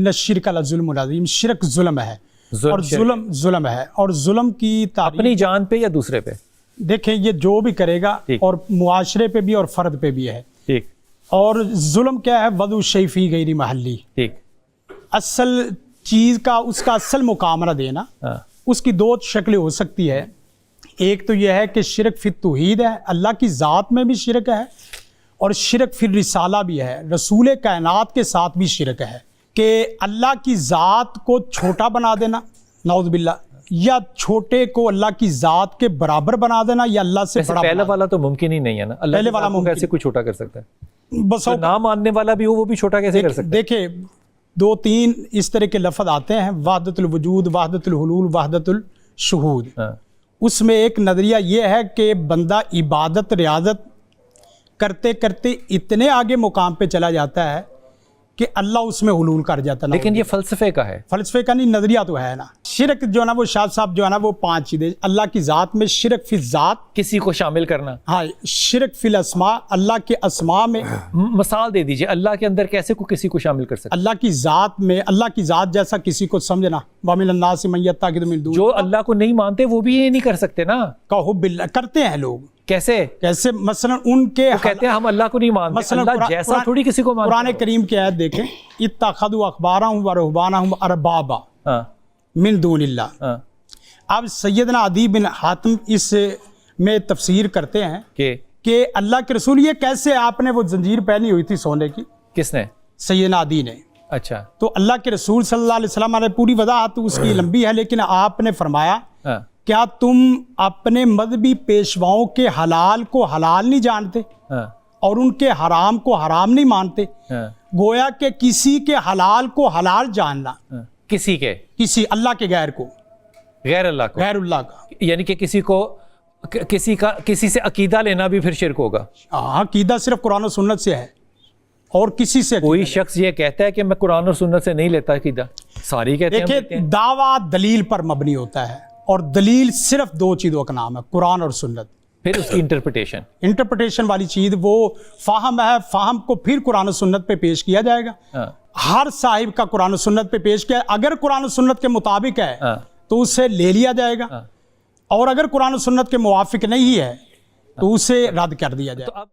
ان الشرک لظلم عظیم، شرک ظلم ہے، اور ظلم ہے، اور ظلم کی تعریف اپنی جان پہ یا دوسرے پہ؟ دیکھیں یہ جو بھی کرے گا اور معاشرے پہ بھی اور فرد پہ بھی ہے. ٹھیک. اور ظلم کیا ہے؟ وضع الشیء فی غیر محلی، ٹھیک، اصل چیز کا اس کا اصل مقام نہ دینا. اس کی دو شکلیں ہو سکتی ہے. ایک تو یہ ہے کہ شرک فی التوحید ہے، اللہ کی ذات میں بھی شرک ہے، اور شرک فی الرسالہ بھی ہے، رسول کائنات کے ساتھ بھی شرک ہے، کہ اللہ کی ذات کو چھوٹا بنا دینا نعوذ باللہ، یا چھوٹے کو اللہ کی ذات کے برابر بنا دینا، یا اللہ سے بڑا. پہلا والا تو ممکن ہی نہیں ہے نا، اللہ والا ممکن کیسے کوئی چھوٹا کر سکتا ہے؟ بس نہ ماننے والا بھی ہو وہ بھی چھوٹا کیسے کر سکتا ہے؟ دیکھیں دو تین اس طرح کے لفظ آتے ہیں، وحدت الوجود، وحدت الحلول، وحدت الشہود. اس میں ایک نظریہ یہ ہے کہ بندہ عبادت ریاضت کرتے کرتے اتنے آگے مقام پہ چلا جاتا ہے کہ اللہ اس میں حلول کر جاتا ہے. لیکن یہ فلسفے کا ہے، فلسفے کا نہیں، نظریہ تو ہے نا. شرک جو ہے نا وہ شاہ صاحب جو ہے نا وہ 5 چیزیں، اللہ کی ذات میں شرک فی ذات، کسی کو شامل کرنا. ہاں، شرک فی الاسماء، اللہ کے اسماء میں. مثال دے دیجئے، اللہ کے اندر کیسے کو کسی کو شامل کر سکتا؟ اللہ کی ذات میں، اللہ کی ذات جیسا کسی کو سمجھنا. وَمِنَ النَّاسِ مَن يَتَّخِذُ مِن دُونِ، جو اللہ کو نہیں مانتے وہ بھی یہ نہیں کر سکتے نا. کَحُبِّ اللَّہِ، کرتے ہیں لوگ. کیسے مثلا ان کے کہتے ہیں ہم اللہ کو نہیں مانتے، مثلا اللہ جیسا تھوڑی کسی کو مانتے. قرآن کریم کی آیت دیکھیں، اتخذوا احبارهم ورهبانهم اربابا من دون اللہ. اب سیدنا عدی بن حاتم اس میں تفسیر کرتے ہیں کہ اللہ کے رسول یہ کیسے، آپ نے وہ زنجیر پہنی ہوئی تھی سونے کی، کس نے؟ سیدنا عدی نے. اچھا. تو اللہ کے رسول صلی اللہ علیہ وسلم نے پوری وضاحت اس کی لمبی ہے، لیکن آپ نے فرمایا کیا تم اپنے مذہبی پیشواؤں کے حلال کو حلال نہیں جانتے اور ان کے حرام کو حرام نہیں مانتے؟ گویا کہ کسی کے حلال کو حلال جاننا، کسی اللہ کے غیر کو، غیر اللہ کو، غیر اللہ کا، یعنی کہ کسی سے عقیدہ لینا بھی پھر شرک ہوگا. عقیدہ صرف قرآن و سنت سے ہے، اور کسی سے کوئی شخص یہ کہتا ہے کہ میں قرآن اور سنت سے نہیں لیتا عقیدہ، ساری کہتے ہیں. دیکھیں دعویٰ دلیل پر مبنی ہوتا ہے، اور دلیل صرف 2 چیزوں کا نام ہے، قرآن اور سنت. پھر اس کی انٹرپریٹیشن والی چیز وہ فہم ہے، فہم کو پھر قرآن و سنت پہ پیش کیا جائے گا. ہر صاحب کا قرآن و سنت پہ پیش کیا، اگر قرآن و سنت کے مطابق ہے تو اسے لے لیا جائے گا، اور اگر قرآن و سنت کے موافق نہیں ہے تو اسے رد کر دیا جائے گا.